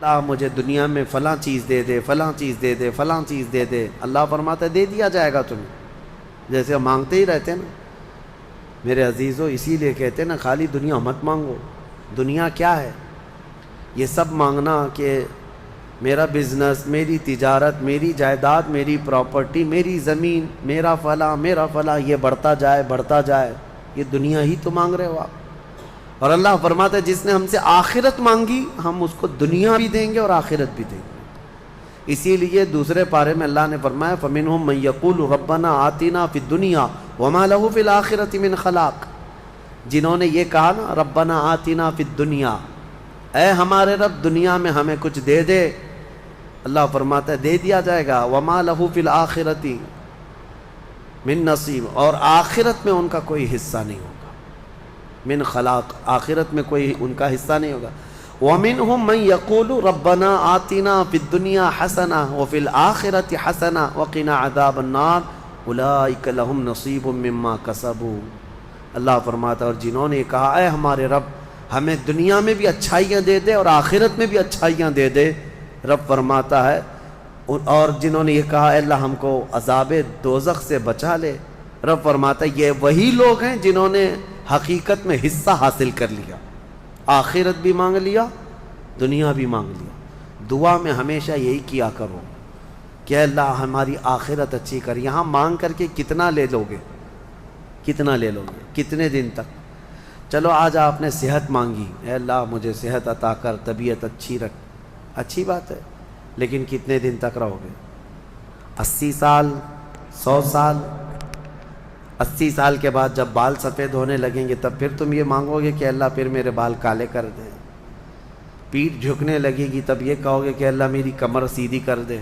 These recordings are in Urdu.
اللہ مجھے دنیا میں فلاں چیز دے دے، فلاں چیز دے دے، فلاں چیز دے دے، اللہ فرماتا ہے دے دیا جائے گا تمہیں، جیسے ہم مانگتے ہی رہتے ہیں نا میرے عزیزو۔ اسی لیے کہتے ہیں نا خالی دنیا مت مانگو۔ دنیا کیا ہے؟ یہ سب مانگنا کہ میرا بزنس، میری تجارت، میری جائیداد، میری پراپرٹی، میری زمین، میرا فلاں یہ بڑھتا جائے بڑھتا جائے، یہ دنیا ہی تو مانگ رہے ہو آپ۔ اور اللہ فرماتا ہے جس نے ہم سے آخرت مانگی ہم اس کو دنیا بھی دیں گے اور آخرت بھی دیں گے۔ اسی لیے دوسرے پارے میں اللہ نے فرمایا فَمِنْهُمْ مَنْ يَقُولُ رَبَّنَا آتِنَا فِي الدُّنْيَا وَمَا لَهُ فِي الْآخِرَةِ مِنْ خَلَاقٍ، جنہوں نے یہ کہا نا رَبَّنَا آتِنَا فِي الدُّنْيَا، اے ہمارے رب دنیا میں ہمیں کچھ دے دے، اللہ فرماتا ہے دے دیا جائے گا۔ وَمَا لَهُ فِي الْآخِرَةِ مِنْ نَصِيبٍ، اور آخرت میں ان کا کوئی حصہ نہیں ہوگا۔ من خلاق، آخرت میں کوئی ان کا حصہ نہیں ہوگا۔ وَمِنْهُمْ مَنْ يَقُولُ رَبَّنَا آتِنَا فِي الدُّنْيَا حَسَنَةً وَفِي الْآخِرَةِ حَسَنَةً وَقِنَا عَذَابَ النَّارِ أُولَٰئِكَ لَهُمْ نَصِيبٌ مِّمَّا كَسَبُوا، اللہ فرماتا ہے اور جنہوں نے کہا اے ہمارے رب ہمیں دنیا میں بھی اچھائیاں دے دے اور آخرت میں بھی اچھائیاں دے دے، رب فرماتا ہے، اور جنہوں نے یہ کہا اے اللہ ہم کو عذاب دوزخ سے بچا لے، رب فرماتا ہے یہ وہی لوگ ہیں جنہوں نے حقیقت میں حصہ حاصل کر لیا، آخرت بھی مانگ لیا، دنیا بھی مانگ لیا۔ دعا میں ہمیشہ یہی کیا کرو کہ اے اللہ ہماری آخرت اچھی کر۔ یہاں مانگ کر کے کتنا لے لو گے؟ کتنا لے لو گے؟ کتنے دن تک؟ چلو آج آپ نے صحت مانگی، اے اللہ مجھے صحت عطا کر، طبیعت اچھی رکھ، اچھی بات ہے، لیکن کتنے دن تک رہو گے؟ 80 سال، 100 سال؟ 80 سال کے بعد جب بال سفید ہونے لگیں گے تب پھر تم یہ مانگو گے کہ اللہ پھر میرے بال کالے کر دے۔ پیٹھ جھکنے لگے گی تب یہ کہو گے کہ اللہ میری کمر سیدھی کر دے۔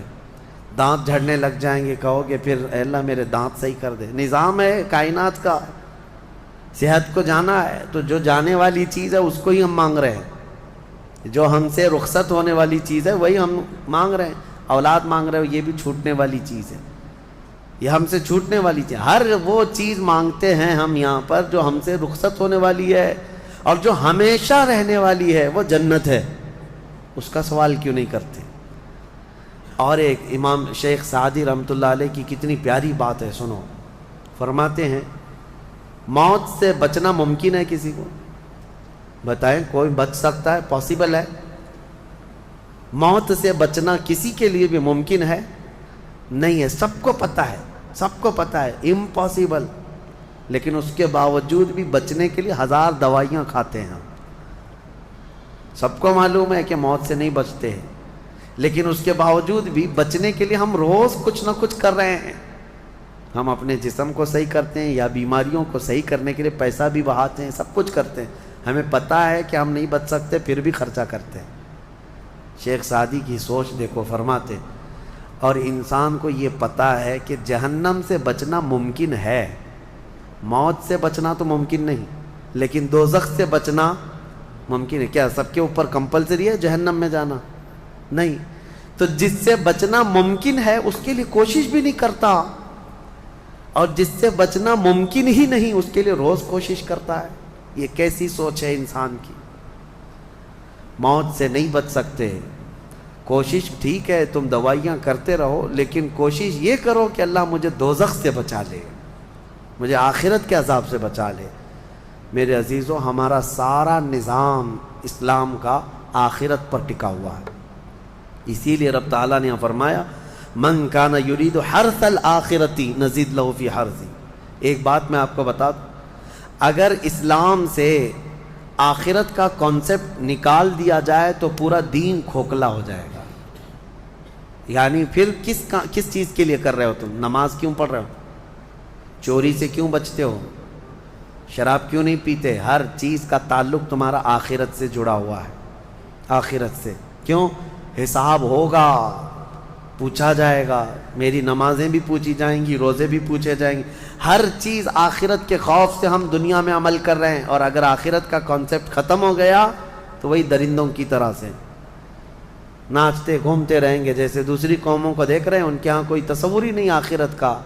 دانت جھڑنے لگ جائیں گے کہو گے پھر اے اللہ میرے دانت صحیح کر دے۔ نظام ہے کائنات کا، صحت کو جانا ہے تو جو جانے والی چیز ہے اس کو ہی ہم مانگ رہے ہیں، جو ہم سے رخصت ہونے والی چیز ہے وہی ہم مانگ رہے ہیں۔ اولاد مانگ رہے ہو یہ بھی چھوٹنے والی چیز ہے، یہ ہم سے چھوٹنے والی چیز۔ ہر وہ چیز مانگتے ہیں ہم یہاں پر جو ہم سے رخصت ہونے والی ہے، اور جو ہمیشہ رہنے والی ہے وہ جنت ہے، اس کا سوال کیوں نہیں کرتے؟ اور ایک امام شیخ سعدی رحمۃ اللہ علیہ کی کتنی پیاری بات ہے، سنو۔ فرماتے ہیں موت سے بچنا ممکن ہے کسی کو؟ بتائیں کوئی بچ سکتا ہے؟ پاسبل ہے؟ موت سے بچنا کسی کے لیے بھی ممکن ہے؟ نہیں ہے، سب کو پتہ ہے، سب کو پتہ ہے امپاسبل، لیکن اس کے باوجود بھی بچنے کے لیے 1000 دوائیاں کھاتے ہیں ہم۔ سب کو معلوم ہے کہ موت سے نہیں بچتے ہیں، لیکن اس کے باوجود بھی بچنے کے لیے ہم روز کچھ نہ کچھ کر رہے ہیں۔ ہم اپنے جسم کو صحیح کرتے ہیں یا بیماریوں کو صحیح کرنے کے لیے پیسہ بھی بہاتے ہیں، سب کچھ کرتے ہیں، ہمیں پتہ ہے کہ ہم نہیں بچ سکتے پھر بھی خرچہ کرتے ہیں۔ شیخ سعدی کی سوچ دیکھو، فرماتے اور انسان کو یہ پتہ ہے کہ جہنم سے بچنا ممکن ہے، موت سے بچنا تو ممکن نہیں، لیکن دوزخ سے بچنا ممکن ہے۔ کیا سب کے اوپر کمپلسری ہے جہنم میں جانا؟ نہیں۔ تو جس سے بچنا ممکن ہے اس کے لیے کوشش بھی نہیں کرتا، اور جس سے بچنا ممکن ہی نہیں اس کے لیے روز کوشش کرتا ہے۔ یہ کیسی سوچ ہے انسان کی؟ موت سے نہیں بچ سکتے، کوشش ٹھیک ہے تم دوائیاں کرتے رہو، لیکن کوشش یہ کرو کہ اللہ مجھے دوزخ سے بچا لے، مجھے آخرت کے عذاب سے بچا لے۔ میرے عزیزو ہمارا سارا نظام اسلام کا آخرت پر ٹکا ہوا ہے، اسی لیے رب تعالیٰ نے فرمایا من کان یرید حرث الآخرۃ نزد لہ فی حرثہ۔ ایک بات میں آپ کو بتا دوں، اگر اسلام سے آخرت کا کانسیپٹ نکال دیا جائے تو پورا دین کھوکھلا ہو جائے گا۔ یعنی پھر کس چیز کے لیے کر رہے ہو تم؟ نماز کیوں پڑھ رہے ہو؟ چوری سے کیوں بچتے ہو؟ شراب کیوں نہیں پیتے؟ ہر چیز کا تعلق تمہارا آخرت سے جڑا ہوا ہے، آخرت سے۔ کیوں؟ حساب ہوگا، پوچھا جائے گا، میری نمازیں بھی پوچھی جائیں گی، روزے بھی پوچھے جائیں گے، ہر چیز آخرت کے خوف سے ہم دنیا میں عمل کر رہے ہیں، اور اگر آخرت کا کانسیپٹ ختم ہو گیا تو وہی درندوں کی طرح سے ناچتے گھومتے رہیں گے، جیسے دوسری قوموں کو دیکھ رہے ہیں ان کے ہاں کوئی تصور ہی نہیں آخرت کا۔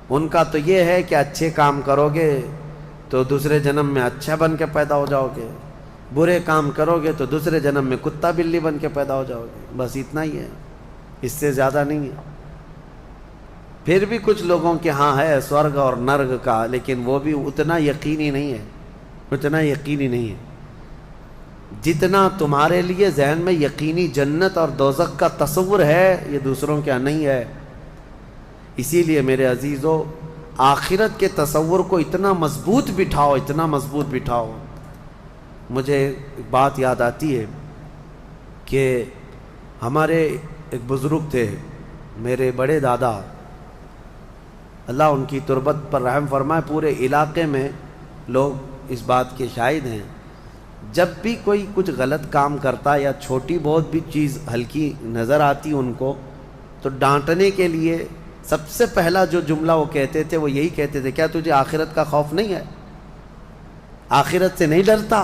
ان کا تو یہ ہے کہ اچھے کام کرو گے تو دوسرے جنم میں اچھا بن کے پیدا ہو جاؤ گے، برے کام کرو گے تو دوسرے جنم میں کتا بلی بن کے پیدا ہو جاؤ گے، بس اتنا ہی ہے، اس سے زیادہ نہیں ہے۔ پھر بھی کچھ لوگوں کے ہاں ہے سورگ اور نرگ کا، لیکن وہ بھی اتنا یقینی نہیں ہے، اتنا یقینی نہیں ہے جتنا تمہارے لیے ذہن میں یقینی جنت اور دوزخ کا تصور ہے، یہ دوسروں کیا نہیں ہے۔ اسی لیے میرے عزیزو، آخرت کے تصور کو اتنا مضبوط بٹھاؤ، اتنا مضبوط بٹھاؤ۔ مجھے ایک بات یاد آتی ہے کہ ہمارے ایک بزرگ تھے، میرے بڑے دادا، اللہ ان کی تربت پر رحم فرمائے، پورے علاقے میں لوگ اس بات کے شاہد ہیں، جب بھی کوئی کچھ غلط کام کرتا یا چھوٹی بہت بھی چیز ہلکی نظر آتی ان کو، تو ڈانٹنے کے لیے سب سے پہلا جو جملہ وہ کہتے تھے وہ یہی کہتے تھے، کیا تجھے آخرت کا خوف نہیں ہے؟ آخرت سے نہیں ڈرتا؟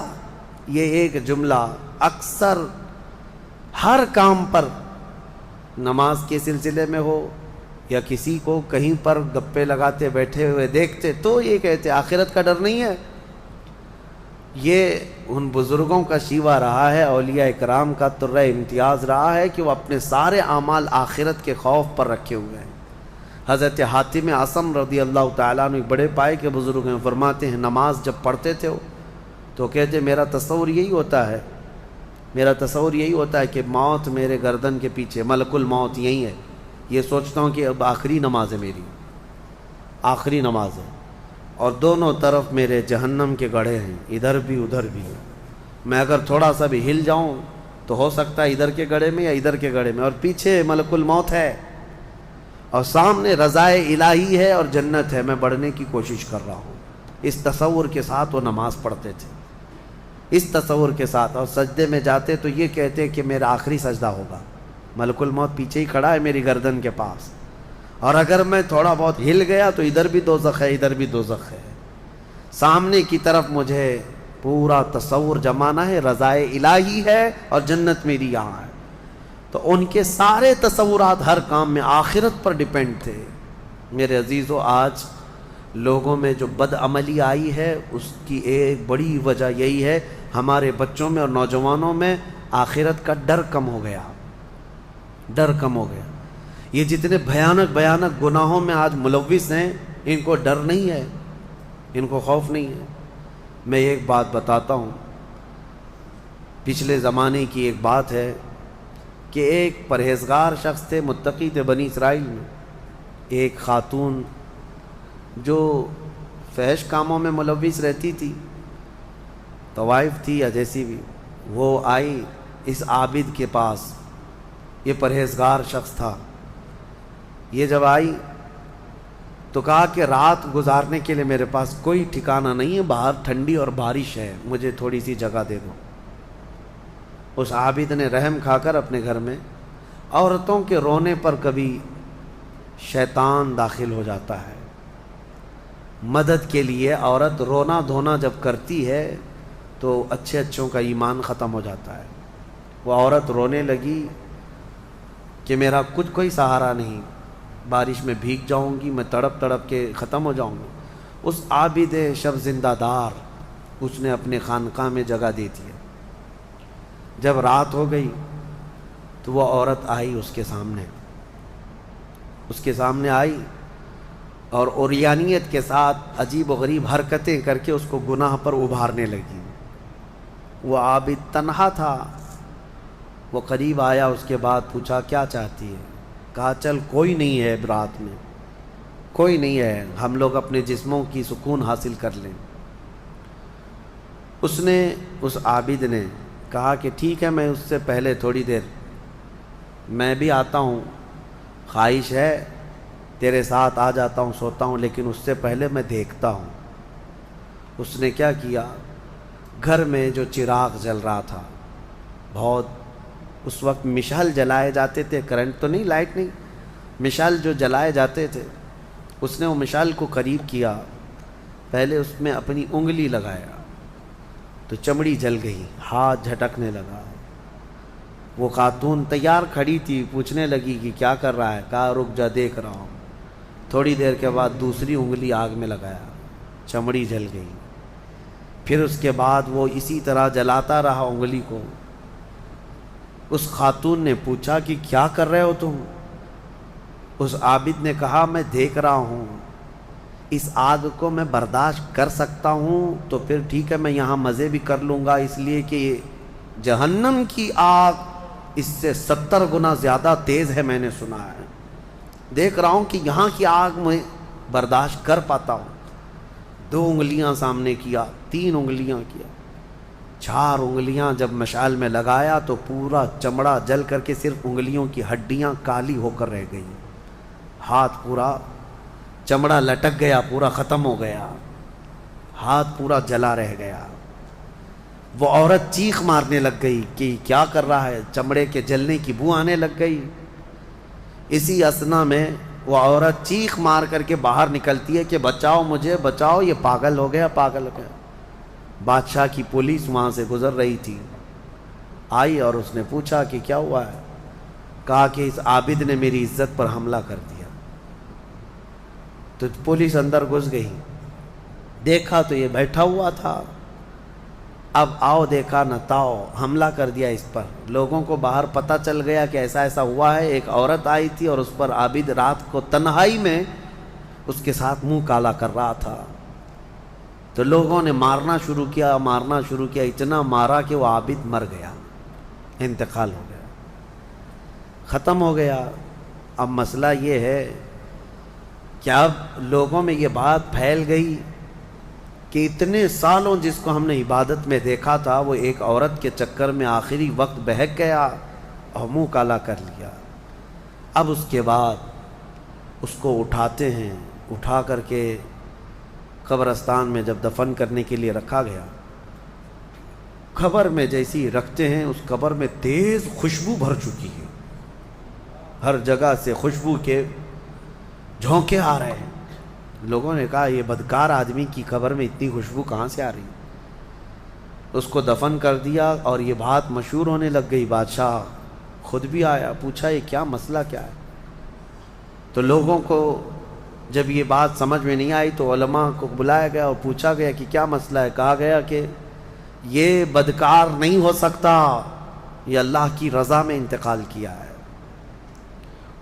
یہ ایک جملہ اکثر ہر کام پر، نماز کے سلسلے میں ہو یا کسی کو کہیں پر گپے لگاتے بیٹھے ہوئے دیکھتے تو یہ کہتے آخرت کا ڈر نہیں ہے۔ یہ ان بزرگوں کا شیوا رہا ہے، اولیاء اکرام کا طرۂ امتیاز رہا ہے کہ وہ اپنے سارے اعمال آخرت کے خوف پر رکھے ہوئے ہیں۔ حضرت حاتم اعصم رضی اللہ تعالیٰ عنہ بڑے پائے کے بزرگ ہیں، فرماتے ہیں نماز جب پڑھتے تھے تو کہتے میرا تصور یہی ہوتا ہے، میرا تصور یہی ہوتا ہے کہ موت میرے گردن کے پیچھے، ملک الموت یہی ہے، یہ سوچتا ہوں کہ اب آخری نماز ہے، میری آخری نماز ہے، اور دونوں طرف میرے جہنم کے گڑھے ہیں، ادھر بھی ادھر بھی، میں اگر تھوڑا سا بھی ہل جاؤں تو ہو سکتا ہے ادھر کے گڑھے میں یا ادھر کے گڑھے میں، اور پیچھے ملک الموت ہے اور سامنے رضائے الہی ہے اور جنت ہے، میں بڑھنے کی کوشش کر رہا ہوں۔ اس تصور کے ساتھ وہ نماز پڑھتے تھے، اس تصور کے ساتھ، اور سجدے میں جاتے تو یہ کہتے کہ میرا آخری سجدہ ہوگا، ملک الموت پیچھے ہی کھڑا ہے میری گردن کے پاس، اور اگر میں تھوڑا بہت ہل گیا تو ادھر بھی دوزخ ہے، ادھر بھی دوزخ ہے، سامنے کی طرف مجھے پورا تصور جمانا ہے، رضائے الہی ہے اور جنت میری یہاں ہے۔ تو ان کے سارے تصورات ہر کام میں آخرت پر ڈیپینڈ تھے۔ میرے عزیزو، آج لوگوں میں جو بد عملی آئی ہے اس کی ایک بڑی وجہ یہی ہے، ہمارے بچوں میں اور نوجوانوں میں آخرت کا ڈر کم ہو گیا، ڈر کم ہو گیا۔ یہ جتنے بھیانک گناہوں میں آج ملوث ہیں، ان کو ڈر نہیں ہے، ان کو خوف نہیں ہے۔ میں ایک بات بتاتا ہوں، پچھلے زمانے کی ایک بات ہے کہ ایک پرہیزگار شخص تھے، متقی تھے بنی اسرائیل میں، ایک خاتون جو فحش کاموں میں ملوث رہتی تھی، طوائف تھی یا جیسی بھی، وہ آئی اس عابد کے پاس، یہ پرہیزگار شخص تھا۔ یہ جب آئی تو کہا کہ رات گزارنے کے لیے میرے پاس کوئی ٹھکانہ نہیں ہے، باہر ٹھنڈی اور بارش ہے، مجھے تھوڑی سی جگہ دے دو۔ اس عابد نے رحم کھا کر اپنے گھر میں، عورتوں کے رونے پر کبھی شیطان داخل ہو جاتا ہے، مدد کے لیے عورت رونا دھونا جب کرتی ہے تو اچھوں کا ایمان ختم ہو جاتا ہے۔ وہ عورت رونے لگی کہ میرا کچھ کوئی سہارا نہیں، بارش میں بھیگ جاؤں گی، میں تڑپ تڑپ کے ختم ہو جاؤں گی۔ اس عابد شب زندہ دار اس نے اپنے خانقاہ میں جگہ دی تھی۔ جب رات ہو گئی تو وہ عورت آئی اس کے سامنے آئی اور عریانیت کے ساتھ عجیب و غریب حرکتیں کر کے اس کو گناہ پر ابھارنے لگی۔ وہ عابد تنہا تھا، وہ قریب آیا، اس کے بعد پوچھا کیا چاہتی ہے؟ کہا چل کوئی نہیں ہے، رات میں کوئی نہیں ہے، ہم لوگ اپنے جسموں کی سکون حاصل کر لیں۔ اس عابد نے کہا کہ ٹھیک ہے، میں اس سے پہلے تھوڑی دیر میں بھی آتا ہوں، خواہش ہے تیرے ساتھ آ جاتا ہوں، سوتا ہوں، لیکن اس سے پہلے میں دیکھتا ہوں۔ اس نے کیا کیا، گھر میں جو چراغ جل رہا تھا، بہت اس وقت مشعل جلائے جاتے تھے، کرنٹ تو نہیں، لائٹ نہیں، مشعل جو جلائے جاتے تھے، اس نے وہ مشعل کو قریب کیا، پہلے اس میں اپنی انگلی لگایا تو چمڑی جل گئی، ہاتھ جھٹکنے لگا۔ وہ خاتون تیار کھڑی تھی، پوچھنے لگی کہ کیا کر رہا ہے؟ کہا رک جا، دیکھ رہا ہوں۔ تھوڑی دیر کے بعد دوسری انگلی آگ میں لگایا، چمڑی جل گئی۔ پھر اس کے بعد وہ اسی طرح جلاتا رہا انگلی کو۔ اس خاتون نے پوچھا کہ کیا کر رہے ہو تم؟ اس عابد نے کہا میں دیکھ رہا ہوں، اس آگ کو میں برداشت کر سکتا ہوں تو پھر ٹھیک ہے، میں یہاں مزے بھی کر لوں گا، اس لیے کہ جہنم کی آگ اس سے 70 گنا زیادہ تیز ہے، میں نے سنا ہے، دیکھ رہا ہوں کہ یہاں کی آگ میں برداشت کر پاتا ہوں۔ 2 انگلیاں سامنے کیا، 3 انگلیاں کیا، 4 انگلیاں جب مشعل میں لگایا تو پورا چمڑا جل کر کے صرف انگلیوں کی ہڈیاں کالی ہو کر رہ گئیں، ہاتھ پورا چمڑا لٹک گیا، پورا ختم ہو گیا، ہاتھ پورا جلا رہ گیا۔ وہ عورت چیخ مارنے لگ گئی کہ کیا کر رہا ہے، چمڑے کے جلنے کی بو آنے لگ گئی۔ اسی اثنا میں وہ عورت چیخ مار کر کے باہر نکلتی ہے کہ بچاؤ مجھے، بچاؤ، یہ پاگل ہو گیا، پاگل ہو گیا۔ بادشاہ کی پولیس وہاں سے گزر رہی تھی، آئی اور اس نے پوچھا کہ کیا ہوا ہے؟ کہا کہ اس عابد نے میری عزت پر حملہ کر دیا۔ تو پولیس اندر گھس گئی، دیکھا تو یہ بیٹھا ہوا تھا، اب آؤ دیکھا نہ تاؤ، حملہ کر دیا اس پر۔ لوگوں کو باہر پتہ چل گیا کہ ایسا ایسا ہوا ہے، ایک عورت آئی تھی اور اس پر عابد رات کو تنہائی میں اس کے ساتھ منہ کالا کر رہا تھا۔ تو لوگوں نے مارنا شروع کیا، اتنا مارا کہ وہ عابد مر گیا، انتقال ہو گیا، ختم ہو گیا۔ اب مسئلہ یہ ہے کہ اب لوگوں میں یہ بات پھیل گئی کہ اتنے سالوں جس کو ہم نے عبادت میں دیکھا تھا وہ ایک عورت کے چکر میں آخری وقت بہک گیا اور منہ کالا کر لیا۔ اب اس کے بعد اس کو اٹھاتے ہیں، اٹھا کر کے قبرستان میں جب دفن کرنے کے لیے رکھا گیا، قبر میں جیسی رکھتے ہیں اس قبر میں تیز خوشبو بھر چکی ہے، ہر جگہ سے خوشبو کے جھونکے آ رہے ہیں۔ لوگوں نے کہا یہ بدکار آدمی کی قبر میں اتنی خوشبو کہاں سے آ رہی؟ اس کو دفن کر دیا اور یہ بات مشہور ہونے لگ گئی۔ بادشاہ خود بھی آیا، پوچھا یہ کیا مسئلہ کیا ہے؟ تو لوگوں کو جب یہ بات سمجھ میں نہیں آئی تو علماء کو بلایا گیا اور پوچھا گیا کہ کیا مسئلہ ہے؟ کہا گیا کہ یہ بدکار نہیں ہو سکتا، یہ اللہ کی رضا میں انتقال کیا ہے۔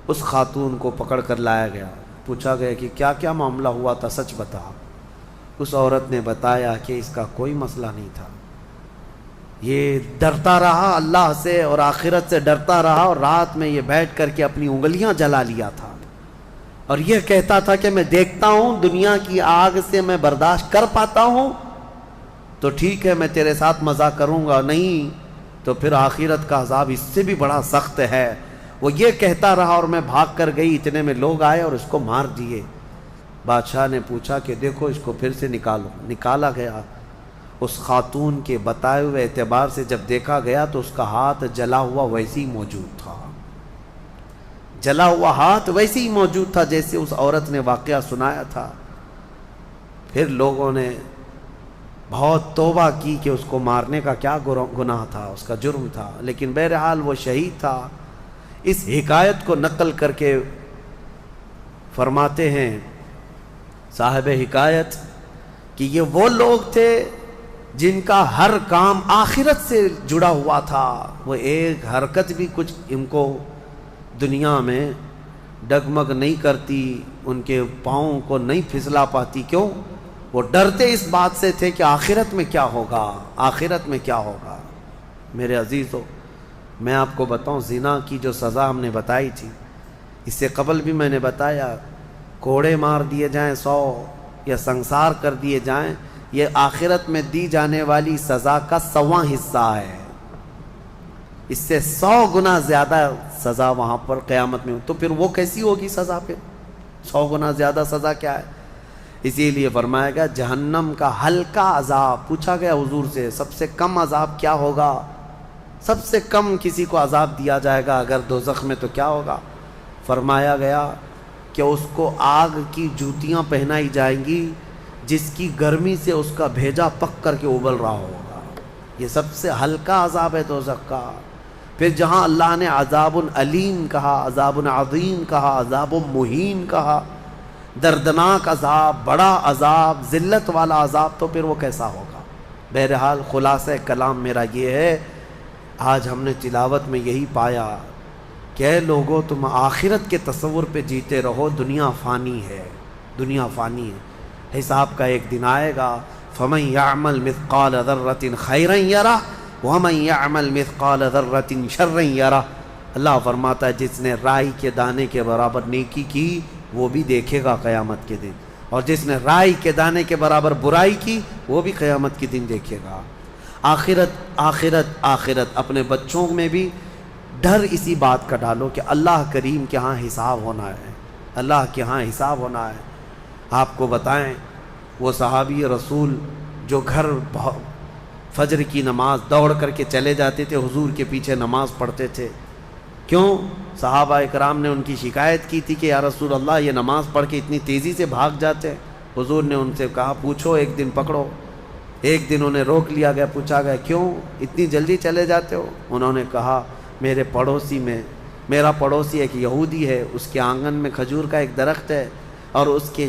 اس خاتون کو پکڑ کر لایا گیا، پوچھا گیا کہ کیا کیا معاملہ ہوا تھا، سچ بتا۔ اس عورت نے بتایا کہ اس کا کوئی مسئلہ نہیں تھا، یہ ڈرتا رہا اللہ سے اور آخرت سے ڈرتا رہا، اور رات میں یہ بیٹھ کر کے اپنی انگلیاں جلا لیا تھا اور یہ کہتا تھا کہ میں دیکھتا ہوں دنیا کی آگ سے میں برداشت کر پاتا ہوں تو ٹھیک ہے میں تیرے ساتھ مزہ کروں گا، نہیں تو پھر آخرت کا عذاب اس سے بھی بڑا سخت ہے۔ وہ یہ کہتا رہا اور میں بھاگ کر گئی، اتنے میں لوگ آئے اور اس کو مار دیے۔ بادشاہ نے پوچھا کہ دیکھو اس کو پھر سے نکالو، نکالا گیا۔ اس خاتون کے بتائے ہوئے اعتبار سے جب دیکھا گیا تو اس کا ہاتھ جلا ہوا ویسے ہی موجود تھا، جلا ہوا ہاتھ ویسے ہی موجود تھا جیسے اس عورت نے واقعہ سنایا تھا۔ پھر لوگوں نے بہت توبہ کی کہ اس کو مارنے کا کیا گناہ تھا، اس کا جرم تھا، لیکن بہرحال وہ شہید تھا۔ اس حکایت کو نقل کر کے فرماتے ہیں صاحب حکایت کہ یہ وہ لوگ تھے جن کا ہر کام آخرت سے جڑا ہوا تھا، وہ ایک حرکت بھی کچھ ان کو دنیا میں ڈگمگ نہیں کرتی، ان کے پاؤں کو نہیں پھسلا پاتی۔ کیوں؟ وہ ڈرتے اس بات سے تھے کہ آخرت میں کیا ہوگا، آخرت میں کیا ہوگا۔ میرے عزیزو، میں آپ کو بتاؤں زنا کی جو سزا ہم نے بتائی تھی، اس سے قبل بھی میں نے بتایا کوڑے مار دیے جائیں 100 یا سنسار کر دیے جائیں، یہ آخرت میں دی جانے والی سزا کا 100واں حصہ ہے، اس سے 100 گنا زیادہ سزا وہاں پر قیامت میں۔ تو پھر وہ کیسی ہوگی سزا؟ پھر 100 گنا زیادہ سزا کیا ہے؟ اسی لیے فرمایا گیا جہنم کا ہلکا عذاب۔ پوچھا گیا حضور سے سب سے کم عذاب کیا ہوگا؟ سب سے کم کسی کو عذاب دیا جائے گا اگر دوزخ میں تو کیا ہوگا؟ فرمایا گیا کہ اس کو آگ کی جوتیاں پہنائی جائیں گی جس کی گرمی سے اس کا بھیجا پک کر کے ابل رہا ہوگا۔ یہ سب سے ہلکا عذاب ہے دوزخ کا۔ پھر جہاں اللہ نے عذاب علیم کہا، عذاب عظیم کہا، عذاب مہین کہا، دردناک عذاب، بڑا عذاب، ذلت والا عذاب، تو پھر وہ کیسا ہوگا؟ بہرحال خلاصہ کلام میرا یہ ہے، آج ہم نے تلاوت میں یہی پایا کہ اے لوگو تم آخرت کے تصور پہ جیتے رہو، دنیا فانی ہے، دنیا فانی ہے، حساب کا ایک دن آئے گا۔ فَمَن يَعْمَلْ مِثْقَالَ ذَرَّةٍ خَيْرًا يَرَهُ وَمَن يَعْمَلْ مِثْقَالَ ذَرَّةٍ شَرًّا يَرَهُ۔ اللہ فرماتا ہے جس نے رائی کے دانے کے برابر نیکی کی وہ بھی دیکھے گا قیامت کے دن، اور جس نے رائی کے دانے کے برابر برائی کی وہ بھی قیامت کے دن دیکھے گا۔ آخرت آخرت آخرت، اپنے بچوں میں بھی ڈر اسی بات کا ڈالو کہ اللہ کریم کے ہاں حساب ہونا ہے، اللہ کے ہاں حساب ہونا ہے۔ آپ کو بتائیں وہ صحابی رسول جو گھر فجر کی نماز دوڑ کر کے چلے جاتے تھے، حضور کے پیچھے نماز پڑھتے تھے، کیوں؟ صحابہ اکرام نے ان کی شکایت کی تھی کہ یا رسول اللہ یہ نماز پڑھ کے اتنی تیزی سے بھاگ جاتے ہیں۔ حضور نے ان سے کہا پوچھو، ایک دن پکڑو۔ ایک دن انہیں روک لیا گیا، پوچھا گیا کیوں اتنی جلدی چلے جاتے ہو؟ انہوں نے کہا میرا پڑوسی ایک یہودی ہے، اس کے آنگن میں کھجور کا ایک درخت ہے، اور اس کے